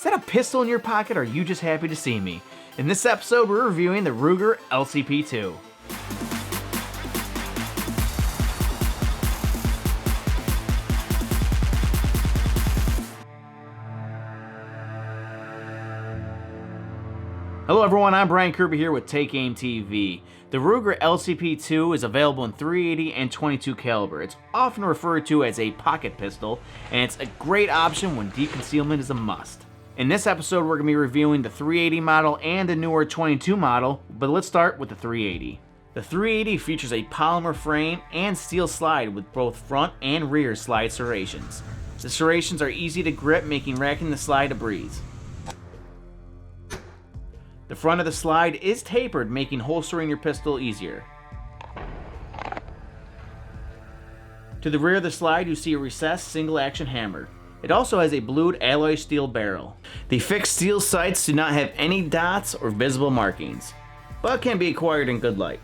that a pistol in your pocket, or are you just happy to see me? In this episode, we're reviewing the Ruger LCP II. Hello everyone, I'm Brian Kirby here with Take Aim TV. The Ruger LCP II is available in .380 and .22 caliber. It's often referred to as a pocket pistol, and it's a great option when deep concealment is a must. In this episode, we're going to be reviewing the .380 model and the newer .22 model, but let's start with the .380. The .380 features a polymer frame and steel slide with both front and rear slide serrations. The serrations are easy to grip, making racking the slide a breeze. The front of the slide is tapered, making holstering your pistol easier. To the rear of the slide, you see a recessed single-action hammer. It also has a blued alloy steel barrel. The fixed steel sights do not have any dots or visible markings, but can be acquired in good light.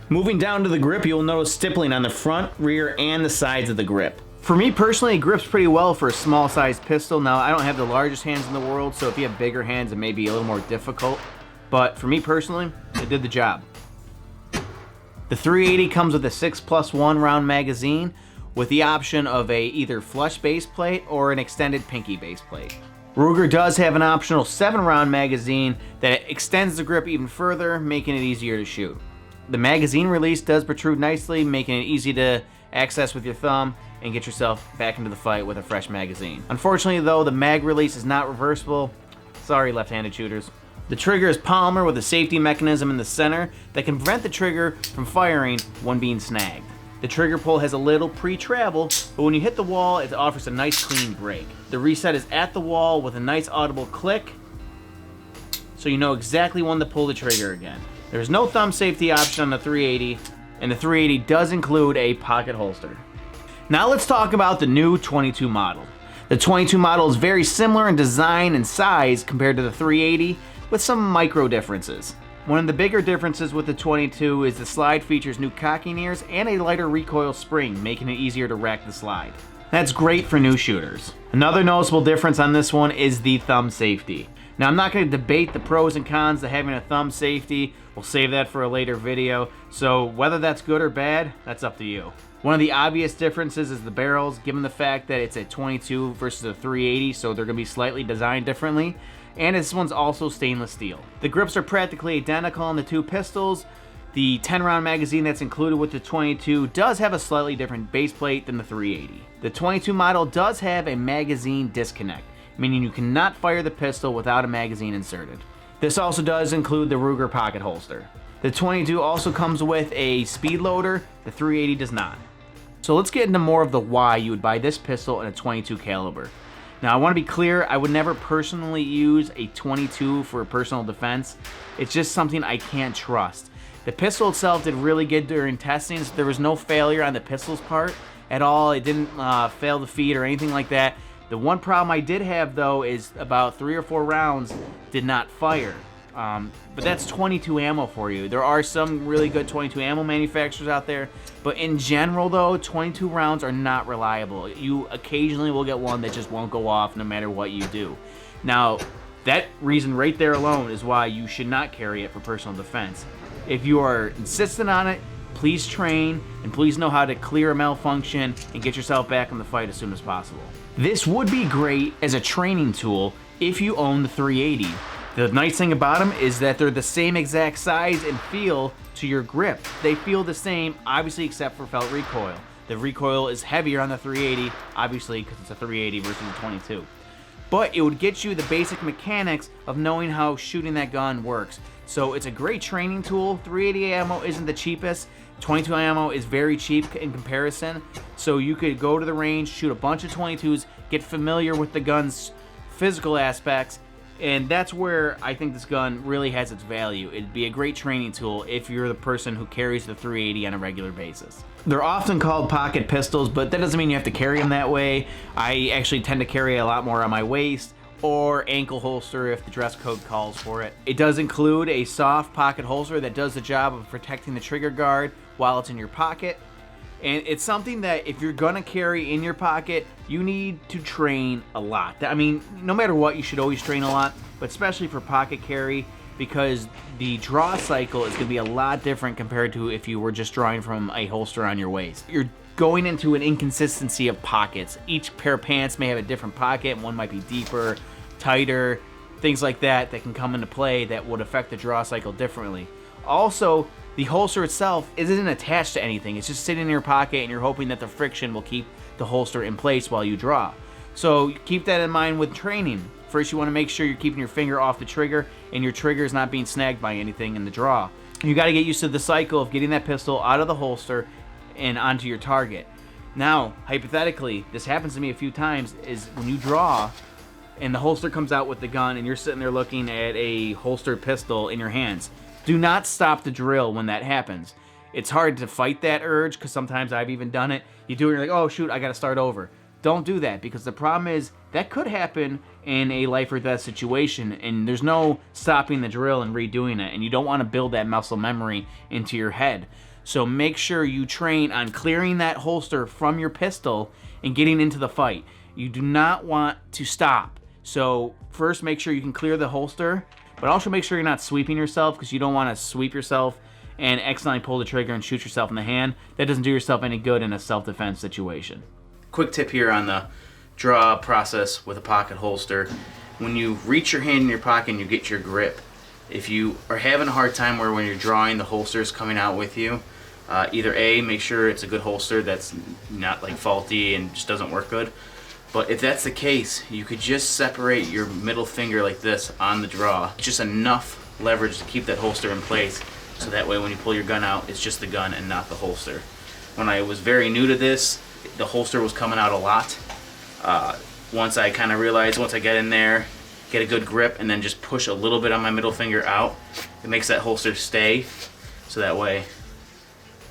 Moving down to the grip, you'll notice stippling on the front, rear, and the sides of the grip. For me personally, it grips pretty well for a small-sized pistol. Now, I don't have the largest hands in the world, so if you have bigger hands, it may be a little more difficult. But for me personally, it did the job. The .380 comes with a 6+1 round magazine with the option of a either flush base plate or an extended pinky base plate. Ruger does have an optional 7-round magazine that extends the grip even further, making it easier to shoot. The magazine release does protrude nicely, making it easy to access with your thumb and get yourself back into the fight with a fresh magazine. Unfortunately though, the mag release is not reversible. Sorry, left-handed shooters. The trigger is polymer with a safety mechanism in the center that can prevent the trigger from firing when being snagged. The trigger pull has a little pre-travel, but when you hit the wall, it offers a nice clean break. The reset is at the wall with a nice audible click, so you know exactly when to pull the trigger again. There's no thumb safety option on the .380, and the .380 does include a pocket holster. Now let's talk about the new .22 model. The .22 model is very similar in design and size compared to the .380, with some micro differences. One of the bigger differences with the .22 is the slide features new cocking ears and a lighter recoil spring, making it easier to rack the slide. That's great for new shooters. Another noticeable difference on this one is the thumb safety. Now I'm not going to debate the pros and cons of having a thumb safety. We'll save that for a later video. So whether that's good or bad, that's up to you. One of the obvious differences is the barrels, given the fact that it's a .22 versus a .380, so they're going to be slightly designed differently. And this one's also stainless steel. The grips are practically identical on the two pistols. The 10-round magazine that's included with the .22 does have a slightly different base plate than the .380. The .22 model does have a magazine disconnect, meaning you cannot fire the pistol without a magazine inserted. This also does include the Ruger pocket holster. The .22 also comes with a speed loader, the .380 does not. So let's get into more of the why you would buy this pistol in a .22 caliber. Now I want to be clear, I would never personally use a .22 for personal defense. It's just something I can't trust. The pistol itself did really good during testing, so there was no failure on the pistol's part at all. It didn't fail to feed or anything like that. The one problem I did have though is about 3 or 4 rounds did not fire. But that's .22 ammo for you. There are some really good .22 ammo manufacturers out there, but in general though, .22 rounds are not reliable. You occasionally will get one that just won't go off no matter what you do. Now, that reason right there alone is why you should not carry it for personal defense. If you are insistent on it, please train, and please know how to clear a malfunction and get yourself back in the fight as soon as possible. This would be great as a training tool if you own the .380. The nice thing about them is that they're the same exact size and feel to your grip. They feel the same, obviously, except for felt recoil. The recoil is heavier on the .380, obviously, because it's a .380 versus a .22. But it would get you the basic mechanics of knowing how shooting that gun works. So it's a great training tool. .380 ammo isn't the cheapest. .22 ammo is very cheap in comparison. So you could go to the range, shoot a bunch of .22s, get familiar with the gun's physical aspects, and that's where I think this gun really has its value. It'd be a great training tool if you're the person who carries the .380 on a regular basis. They're often called pocket pistols, but that doesn't mean you have to carry them that way. I actually tend to carry a lot more on my waist or ankle holster if the dress code calls for it. It does include a soft pocket holster that does the job of protecting the trigger guard while it's in your pocket. And it's something that if you're gonna carry in your pocket, you need to train a lot. I mean, no matter what, you should always train a lot, but especially for pocket carry, because the draw cycle is gonna be a lot different compared to if you were just drawing from a holster on your waist. You're going into an inconsistency of pockets. Each pair of pants may have a different pocket. One might be deeper, tighter, things like that can come into play that would affect the draw cycle differently. Also, the holster itself isn't attached to anything. It's just sitting in your pocket and you're hoping that the friction will keep the holster in place while you draw. So keep that in mind with training. First, you want to make sure you're keeping your finger off the trigger and your trigger is not being snagged by anything in the draw. You got to get used to the cycle of getting that pistol out of the holster and onto your target. Now, hypothetically, this happens to me a few times, is when you draw and the holster comes out with the gun and you're sitting there looking at a holstered pistol in your hands. Do not stop the drill when that happens. It's hard to fight that urge because sometimes I've even done it. You do it and you're like, oh shoot, I gotta start over. Don't do that, because the problem is that could happen in a life or death situation, and there's no stopping the drill and redoing it, and you don't want to build that muscle memory into your head. So make sure you train on clearing that holster from your pistol and getting into the fight. You do not want to stop. So first, make sure you can clear the holster, but also make sure you're not sweeping yourself, because you don't want to sweep yourself and accidentally pull the trigger and shoot yourself in the hand. That doesn't do yourself any good in a self-defense situation. Quick tip here on the draw process with a pocket holster. When you reach your hand in your pocket and you get your grip, if you are having a hard time where when you're drawing the holster is coming out with you, either A, make sure it's a good holster that's not like faulty and just doesn't work good. But if that's the case, you could just separate your middle finger like this on the draw. Just enough leverage to keep that holster in place, so that way when you pull your gun out, it's just the gun and not the holster. When I was very new to this, the holster was coming out a lot. Once I kind of realized, once I get in there, get a good grip, and then just push a little bit on my middle finger out, it makes that holster stay, so that way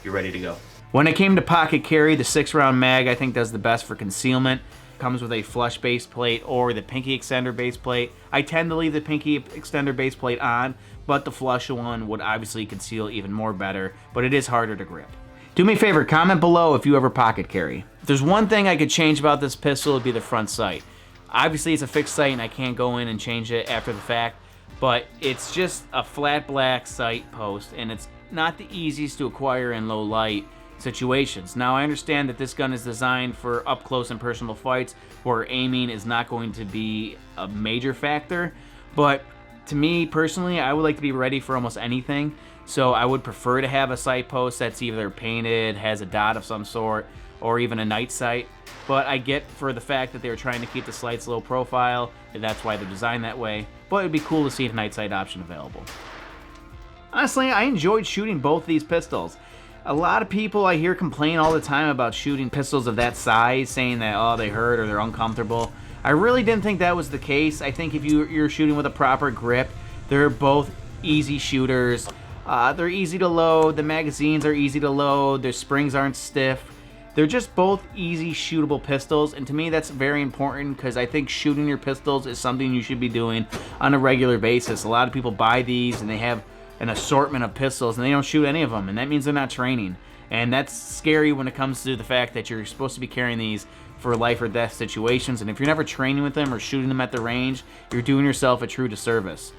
you're ready to go. When it came to pocket carry, the 6-round mag I think does the best for concealment. Comes with a flush base plate or the pinky extender base plate. I tend to leave the pinky extender base plate on, but the flush one would obviously conceal even more better, but it is harder to grip. Do me a favor, comment below if you ever pocket carry. If there's one thing I could change about this pistol, it'd be the front sight. Obviously it's a fixed sight and I can't go in and change it after the fact, but it's just a flat black sight post, and it's not the easiest to acquire in low light situations. Now I understand that this gun is designed for up close and personal fights where aiming is not going to be a major factor, but to me personally, I would like to be ready for almost anything. So I would prefer to have a sight post that's either painted, has a dot of some sort, or even a night sight. But I get for the fact that they were trying to keep the sights low profile, and that's why they're designed that way. But it'd be cool to see a night sight option available. Honestly, I enjoyed shooting both these pistols. A lot of people I hear complain all the time about shooting pistols of that size, saying that, oh, they hurt or they're uncomfortable. I really didn't think that was the case. I think if you're shooting with a proper grip, they're both easy shooters. They're easy to load, the magazines are easy to load, their springs aren't stiff. They're just both easy shootable pistols, and to me that's very important, because I think shooting your pistols is something you should be doing on a regular basis. A lot of people buy these and they have an assortment of pistols and they don't shoot any of them, and that means they're not training. And that's scary when it comes to the fact that you're supposed to be carrying these for life or death situations, and if you're never training with them or shooting them at the range, you're doing yourself a true disservice.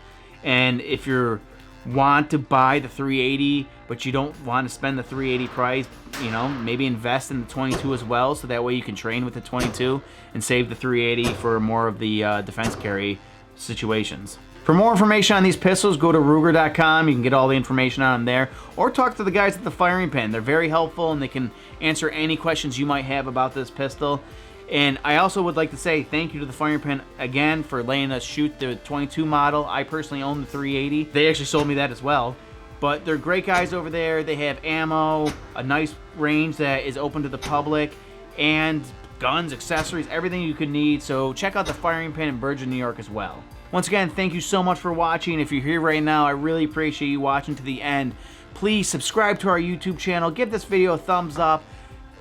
And if you want to buy the 380 but you don't want to spend the 380 price, you know, maybe invest in the 22 as well, so that way you can train with the 22 and save the 380 for more of the defense carry situations. For more information on these pistols, go to Ruger.com. You can get all the information on them there, or talk to the guys at the Firing Pin. They're very helpful and they can answer any questions you might have about this pistol. And I also would like to say thank you to the Firing Pin again for letting us shoot the 22 model. I personally own the 380. They actually sold me that as well. But they're great guys over there. They have ammo, a nice range that is open to the public, and guns, accessories, everything you could need. So check out the Firing Pin in Bergen, New York as well. Once again, thank you so much for watching. If you're here right now, I really appreciate you watching to the end. Please subscribe to our YouTube channel. Give this video a thumbs up.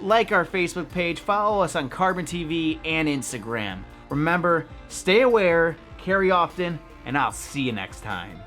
Like our Facebook page. Follow us on Carbon TV and Instagram. Remember, stay aware, carry often, and I'll see you next time.